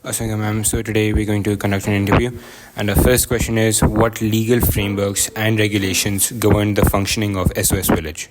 Assalamualaikum ma'am. So today we're going to conduct an interview, and the first question is, what legal frameworks and regulations govern the functioning of SOS Village?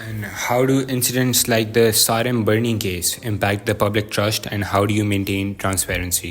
And how do incidents like the Sarem burning case impact the public trust, and how do you maintain transparency?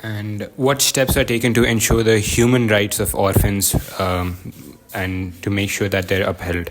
And what steps are taken to ensure the human rights of orphans and to make sure that they're upheld?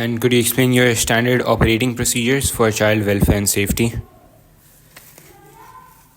And could you explain your standard operating procedures for child welfare and safety?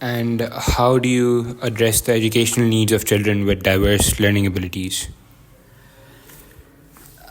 And how do you address the educational needs of children with diverse learning abilities?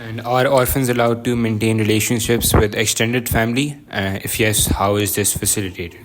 And are orphans allowed to maintain relationships with extended family? If yes, how is this facilitated?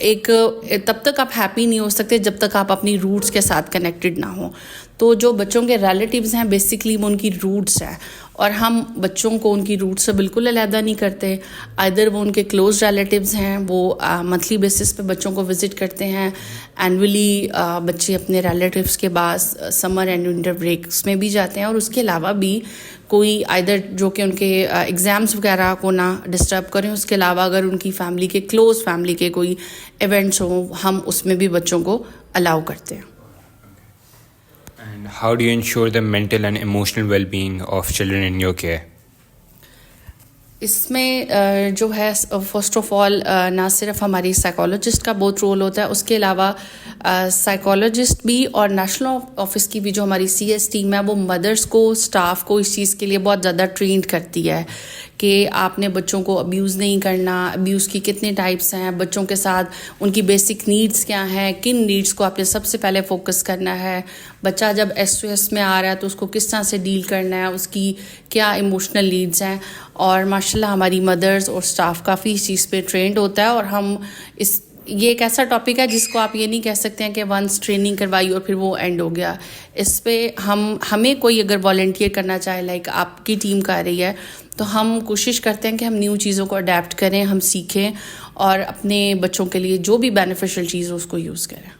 ایک تب تک آپ happy نہیں ہو سکتے جب تک آپ اپنی روٹس کے ساتھ کنیکٹڈ نہ ہوں. تو جو بچوں کے ریلیٹیوز ہیں بیسکلی وہ ان کی روٹس ہیں, اور ہم بچوں کو ان کی روٹس سے بالکل علیحدہ نہیں کرتے. ادر وہ ان کے کلوز ریلیٹیوز ہیں, وہ منتھلی بیسس پہ بچوں کو وزٹ کرتے ہیں. اینولی بچے اپنے ریلیٹیوز کے بعد سمر اینڈ ونٹر بریکس میں بھی جاتے ہیں, اور اس کے علاوہ بھی کوئی ادر جو کہ ان کے ایگزامس وغیرہ کو نہ ڈسٹرب کریں, اس کے علاوہ اگر ان کی فیملی کے کلوز فیملی کے کوئی ایونٹس ہوں ہم اس میں بھی بچوں کو الاؤ کرتے ہیں. And how do you ensure the mental and emotional well-being of children in your care? اس میں جو ہے فرسٹ آف آل نہ صرف ہماری سائیکالوجسٹ کا بہت رول ہوتا ہے, اس کے علاوہ سائیکالوجسٹ بھی اور نیشنل آفس کی بھی جو ہماری سی ایس ٹیم ہے وہ مدرس کو, اسٹاف کو اس چیز کے لیے بہت زیادہ ٹرینڈ کرتی ہے کہ آپ نے بچوں کو ابیوز نہیں کرنا, ابیوز کی کتنے ٹائپس ہیں, بچوں کے ساتھ ان کی بیسک نیڈس کیا ہیں, کن نیڈس کو آپ نے سب سے پہلے فوکس کرنا ہے. بچہ جب ایس او ایس میں آ رہا ہے تو اس کو کس طرح سے ڈیل کرنا ہے, اس کی کیا ایموشنل نیڈس ہیں. اور ماشاء اللہ ہماری مدرس اور اسٹاف کافی اس چیز پہ ٹرینڈ ہوتا ہے, اور ہم یہ ایک ایسا ٹاپک ہے جس کو آپ یہ نہیں کہہ سکتے ہیں کہ ونس ٹریننگ کروائی اور پھر وہ اینڈ ہو گیا. اس پہ ہمیں کوئی اگر والنٹیئر کرنا چاہے, لائک آپ کی ٹیم کر رہی ہے, تو ہم کوشش کرتے ہیں کہ ہم نیو چیزوں کو اڈیپٹ کریں, ہم سیکھیں اور اپنے بچوں کے لیے جو بھی بینیفیشل چیز ہو اس کو یوز کریں.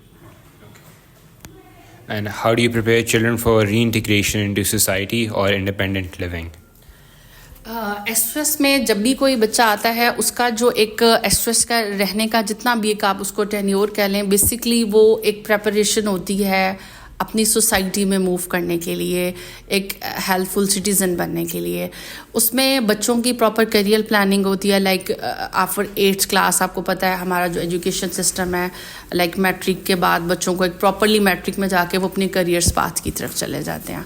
And how do you prepare children for reintegration into society or independent living? S O S میں جب بھی کوئی بچہ آتا ہے اس کا جو ایک ایس او ایس کا رہنے کا جتنا بھی ایک آپ اس کو ٹینیور کہہ لیں, بیسکلی وہ ایک پریپریشن ہوتی ہے اپنی سوسائٹی میں موو کرنے کے لیے, ایک ہیلپ فل سٹیزن بننے کے لیے. اس میں بچوں کی پراپر کیریئر پلاننگ ہوتی ہے. لائک آفٹر 8th کلاس آپ کو پتہ ہے ہمارا جو ایجوکیشن سسٹم ہے, لائک میٹرک کے بعد بچوں کو ایک پراپرلی میٹرک میں جا کے وہ اپنے کیریئرس پاتھ کی طرف چلے جاتے ہیں.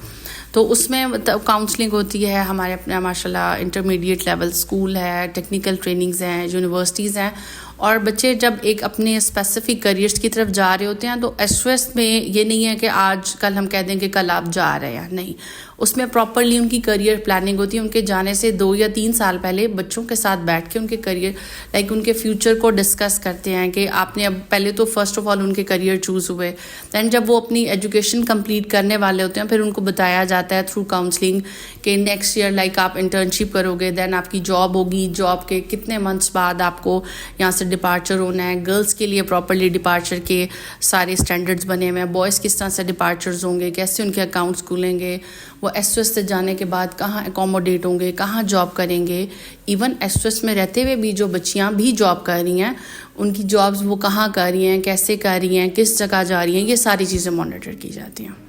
تو اس میں کاؤنسلنگ ہوتی ہے, ہمارے اپنے ماشاء اللہ انٹرمیڈیٹ لیول اسکول ہے, ٹیکنیکل ٹریننگز ہیں, یونیورسٹیز ہیں, اور بچے جب ایک اپنے اسپیسیفک کیریئرس کی طرف جا رہے ہوتے ہیں تو ایس او ایس میں یہ نہیں ہے کہ آج کل ہم کہہ دیں کہ کل آپ جا رہے ہیں, نہیں, اس میں پراپرلی ان کی کیریئر پلاننگ ہوتی ہے. ان کے جانے سے 2 یا 3 سال پہلے بچوں کے ساتھ بیٹھ کے ان کے کیریئر لائک ان کے فیوچر کو ڈسکس کرتے ہیں کہ آپ نے اب پہلے تو فرسٹ آف آل ان کے کیریئر چوز ہوئے, دین جب وہ اپنی ایجوکیشن کمپلیٹ کرنے والے ہوتے ہیں پھر ان کو بتایا جاتا ہے تھرو کاؤنسلنگ کہ نیکسٹ ایئر لائک آپ انٹرنشپ کرو گے, دین آپ کی جاب ہوگی, جاب کے کتنے منتھس بعد آپ کو یہاں سے ڈپارچر ہونا ہے. گرلس کے لیے پراپرلی ڈپارچر کے سارے اسٹینڈرڈس بنے ہوئے ہیں, بوائز کس طرح سے ڈپارچرز ہوں گے, کیسے ان کے اکاؤنٹس کھلیں گے, وہ ایس او ایس سے جانے کے بعد کہاں اکوموڈیٹ ہوں گے, کہاں جاب کریں گے. ایون ایس او ایس میں رہتے ہوئے بھی جو بچیاں بھی جاب کر رہی ہیں ان کی جابس وہ کہاں کر رہی ہیں, کیسے کر رہی ہیں, کس جگہ جا رہی ہیں, یہ ساری چیزیں مانیٹر کی جاتی ہیں.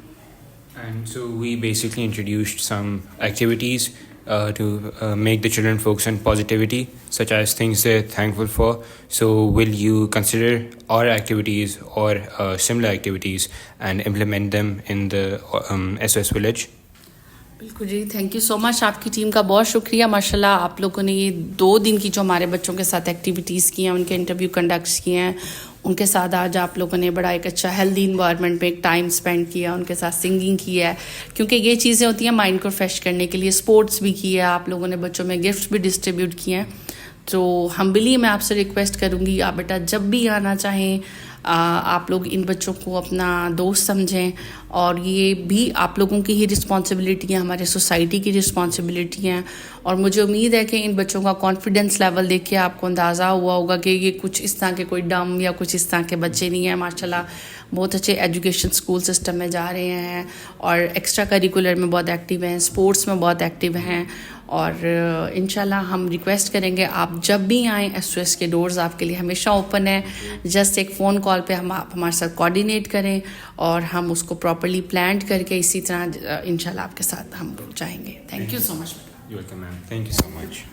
And so we basically introduced some activities to make the children focus on positivity, such as things they're thankful for. So will you consider our activities or similar activities and implement them in the SOS village? بالکل جی, thank you so مچ. آپ کی team کا بہت شکریہ. ماشاء اللہ آپ لوگوں نے یہ 2 دن کی جو ہمارے بچوں کے ساتھ ایکٹیویٹیز کی ہیں, ان کے انٹرویو کنڈکٹس کیے ہیں, ان کے ساتھ آج آپ لوگوں نے بڑا ایک اچھا ہیلدی انوائرمنٹ میں ایک ٹائم اسپینڈ کیا, ان کے ساتھ سنگنگ کی ہے, کیونکہ یہ چیزیں ہوتی ہیں مائنڈ کو فریش کرنے کے لیے. اسپورٹس بھی کیا آپ لوگوں نے, بچوں میں گفٹس بھی ڈسٹریبیوٹ کیے ہیں. تو ہمبلی میں آپ سے ریکویسٹ کروں گی, آپ بیٹا جب بھی آنا چاہیں آپ لوگ ان بچوں کو اپنا دوست سمجھیں, اور یہ بھی آپ لوگوں کی ہی رسپانسبلٹی ہے, ہمارے سوسائٹی کی رسپانسبلٹی ہیں. اور مجھے امید ہے کہ ان بچوں کا کانفیڈنس لیول دیکھ کے آپ کو اندازہ ہوا ہوگا کہ یہ کچھ اس طرح کے کوئی ڈم یا کچھ اس طرح کے بچے نہیں ہیں. ماشاء اللہ بہت اچھے ایجوکیشن اسکول سسٹم میں جا رہے ہیں, اور ایکسٹرا کریکولر میں بہت ایکٹیو ہیں, اسپورٹس میں بہت ایکٹیو ہیں. اور انشاءاللہ ہم ریکویسٹ کریں گے آپ جب بھی آئیں, ایس او ایس کے ڈورز آپ کے لیے ہمیشہ اوپن ہیں. جسٹ ایک فون کال پہ آپ ہمارے ساتھ کوآرڈینیٹ کریں, اور ہم اس کو پراپرلی پلانڈ کر کے اسی طرح انشاءاللہ آپ کے ساتھ ہم جائیں گے. Thank you so much. You're welcome, ma'am. Thank you so much.